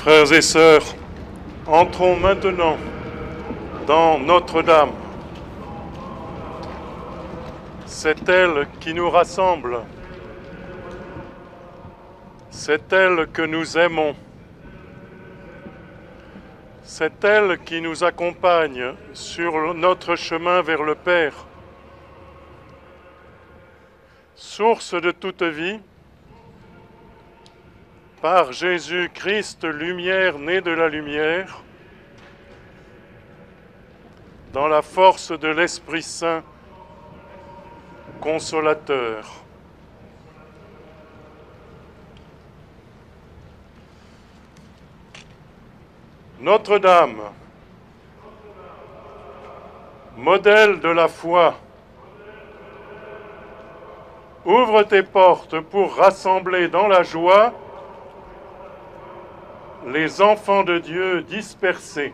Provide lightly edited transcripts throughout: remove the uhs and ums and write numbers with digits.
Frères et sœurs, entrons maintenant dans Notre-Dame. C'est elle qui nous rassemble. C'est elle que nous aimons. C'est elle qui nous accompagne sur notre chemin vers le Père. Source de toute vie, par Jésus-Christ, lumière née de la lumière, dans la force de l'Esprit Saint, consolateur. Notre-Dame, modèle de la foi, ouvre tes portes pour rassembler dans la joie les enfants de Dieu dispersés.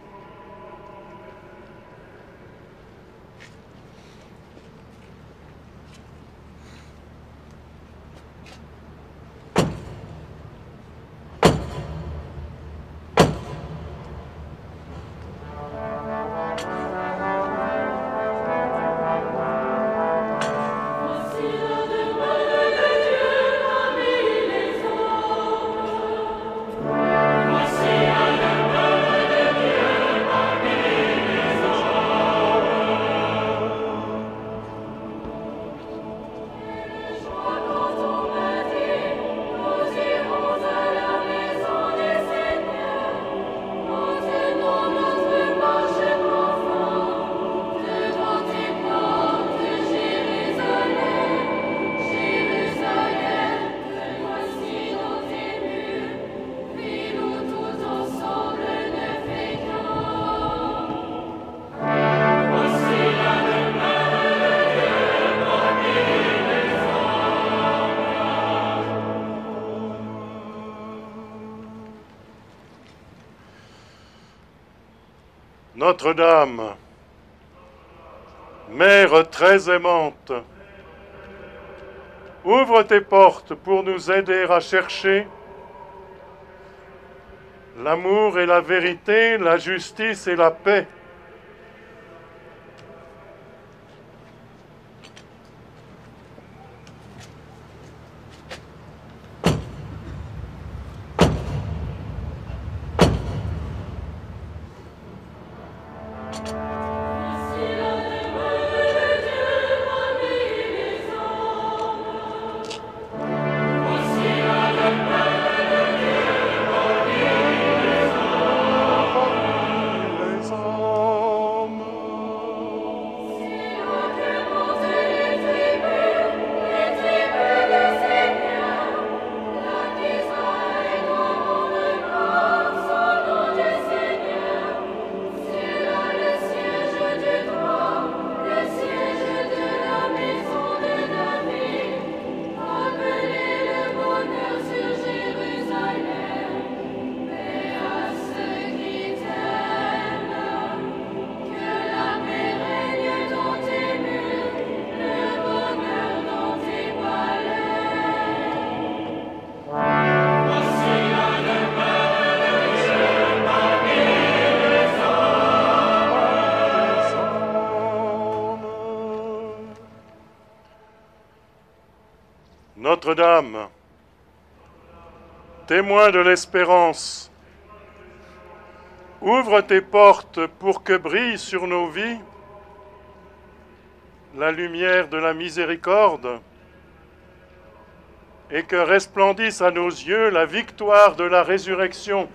Notre-Dame, Mère très aimante, ouvre tes portes pour nous aider à chercher l'amour et la vérité, la justice et la paix. Notre-Dame, témoin de l'espérance, ouvre tes portes pour que brille sur nos vies la lumière de la miséricorde et que resplendisse à nos yeux la victoire de la résurrection.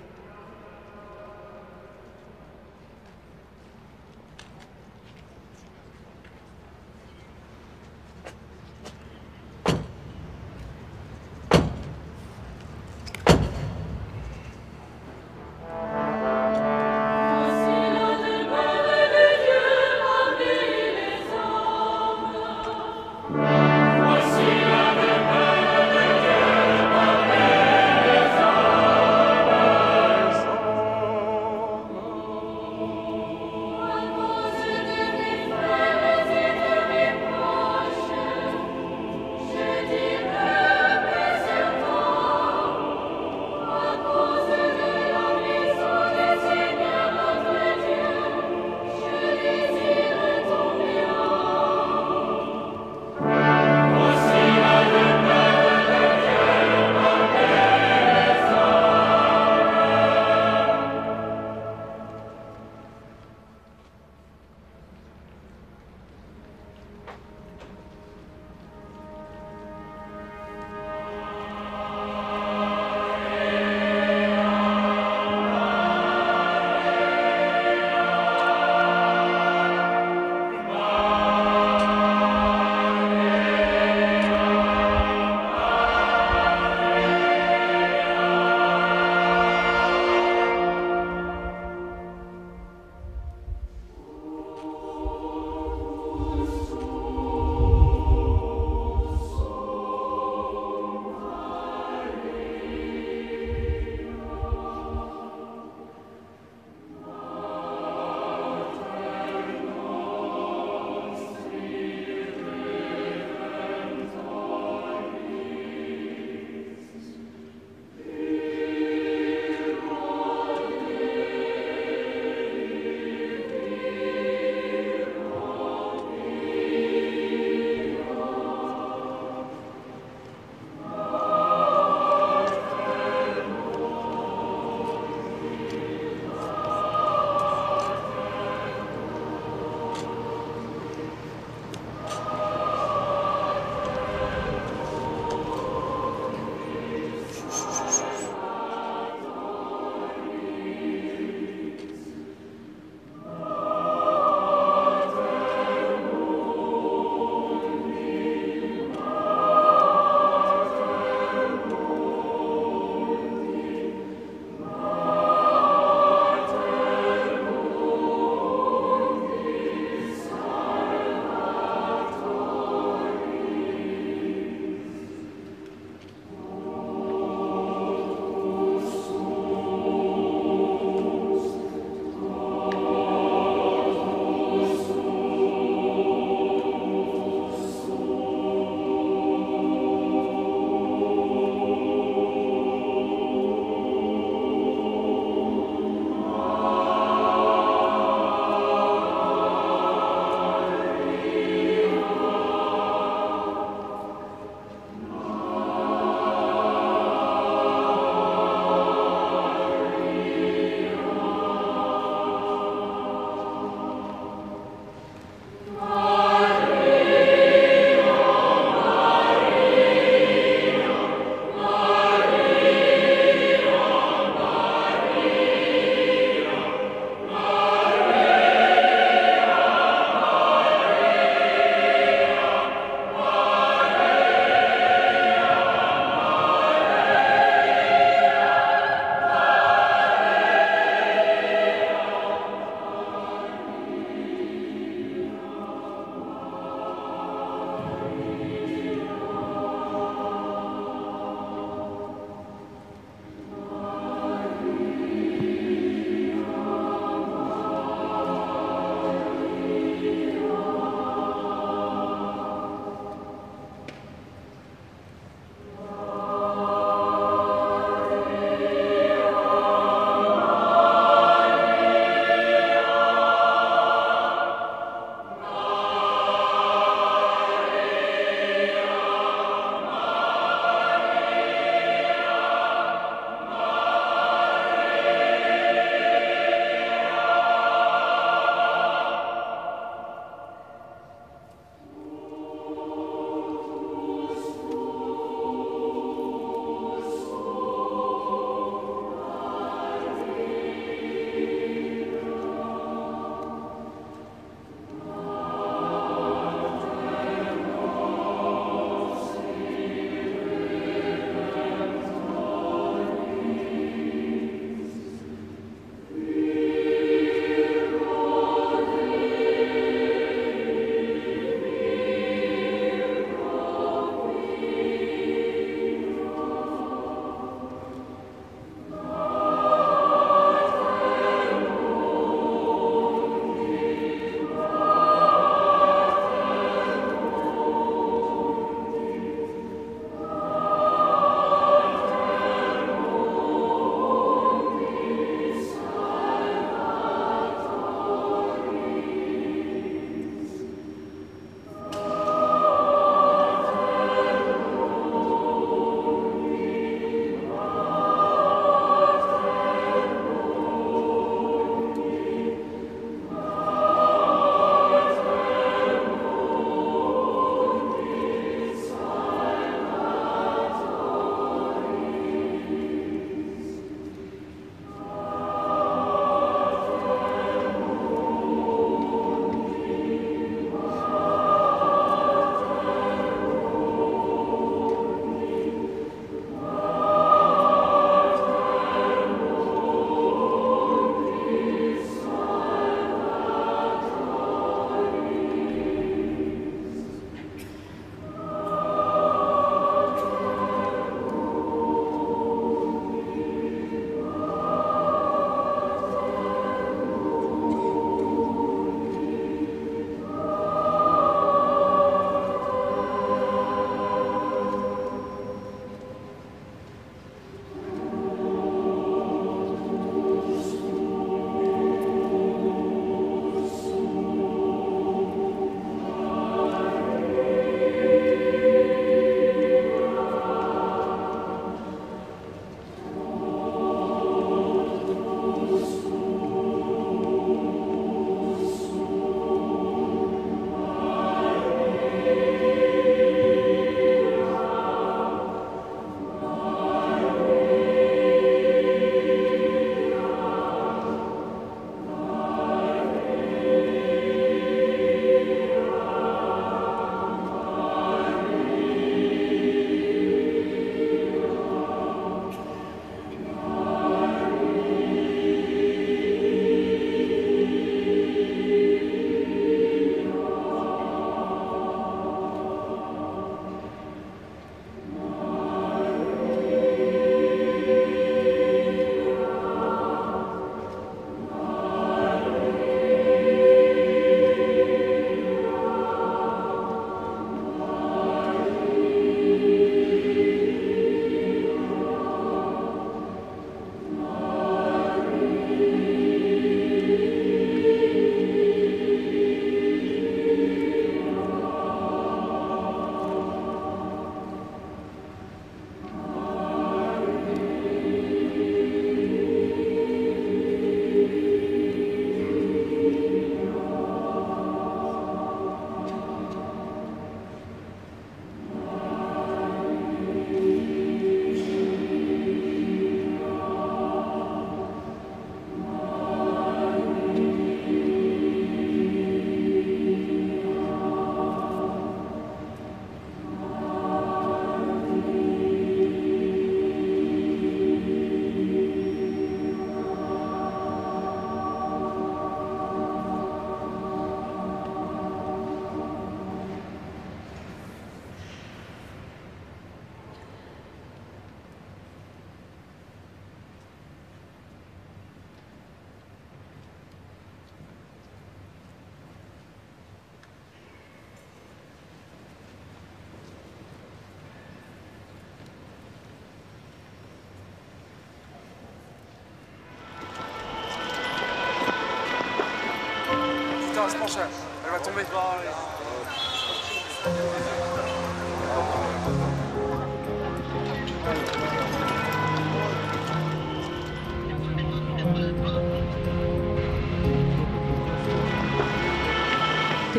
penche, elle va tomber.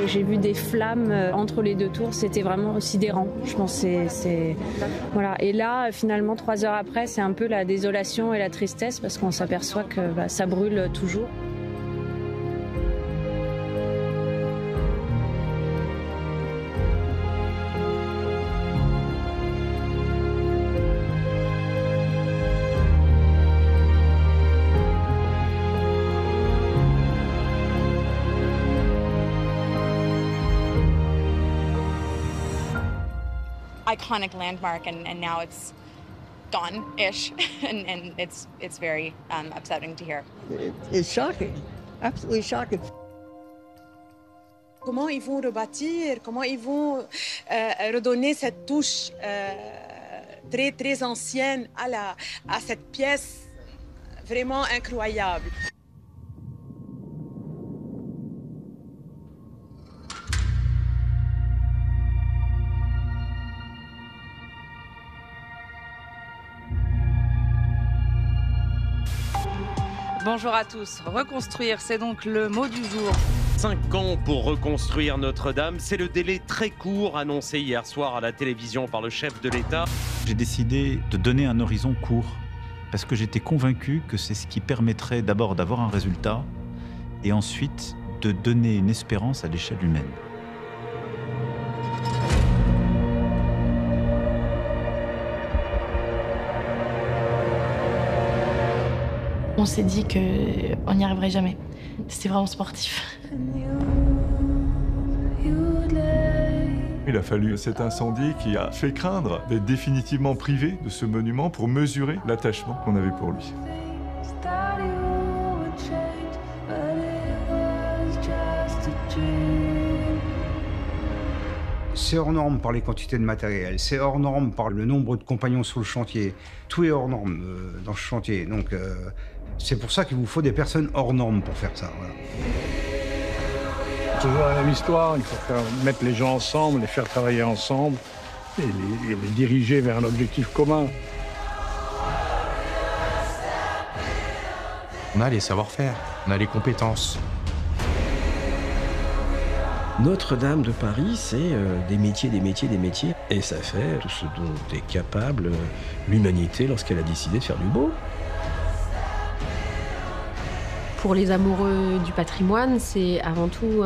J'ai vu des flammes entre les deux tours, c'était vraiment sidérant. Je pense voilà. Et là, finalement, 3 heures après, c'est un peu la désolation et la tristesse parce qu'on s'aperçoit que ça brûle toujours. Iconic landmark, and now it's gone-ish, and it's very upsetting to hear. It's shocking, absolutely shocking. Comment ils vont rebâtir, comment ils vont redonner cette touche très très ancienne à cette pièce vraiment incroyable. Bonjour à tous. Reconstruire, c'est donc le mot du jour. 5 ans pour reconstruire Notre-Dame, c'est le délai très court annoncé hier soir à la télévision par le chef de l'État. J'ai décidé de donner un horizon court parce que j'étais convaincu que c'est ce qui permettrait d'abord d'avoir un résultat et ensuite de donner une espérance à l'échelle humaine. On s'est dit qu'on n'y arriverait jamais. C'était vraiment sportif. Il a fallu cet incendie qui a fait craindre d'être définitivement privé de ce monument pour mesurer l'attachement qu'on avait pour lui. C'est hors norme par les quantités de matériel, c'est hors norme par le nombre de compagnons sur le chantier. Tout est hors norme dans ce chantier. Donc c'est pour ça qu'il vous faut des personnes hors normes pour faire ça. Voilà. Toujours la même histoire, il faut mettre les gens ensemble, les faire travailler ensemble et les diriger vers un objectif commun. On a les savoir-faire, on a les compétences. Notre-Dame de Paris, c'est des métiers, des métiers, des métiers. Et ça fait tout ce dont est capable l'humanité lorsqu'elle a décidé de faire du beau. Pour les amoureux du patrimoine, c'est avant tout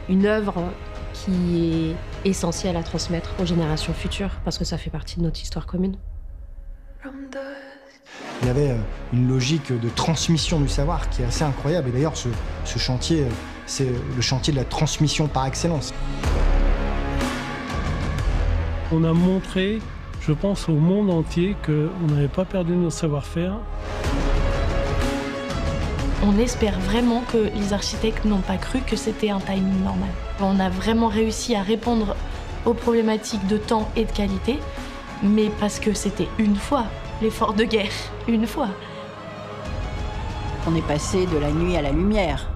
une œuvre qui est essentielle à transmettre aux générations futures, parce que ça fait partie de notre histoire commune. Il y avait une logique de transmission du savoir qui est assez incroyable. Et d'ailleurs, ce chantier, c'est le chantier de la transmission par excellence. On a montré, je pense, au monde entier qu'on n'avait pas perdu nos savoir-faire. On espère vraiment que les architectes n'ont pas cru que c'était un timing normal. On a vraiment réussi à répondre aux problématiques de temps et de qualité, mais parce que c'était une fois l'effort de guerre, une fois. On est passé de la nuit à la lumière.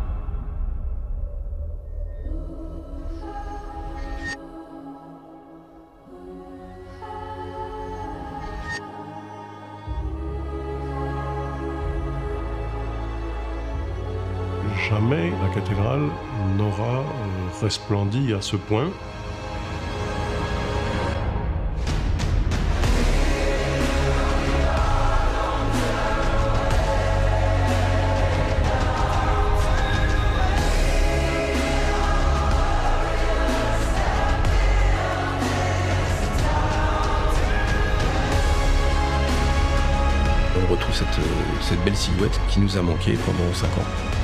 Jamais la cathédrale n'aura resplendi à ce point. On retrouve cette belle silhouette qui nous a manqué pendant 5 ans.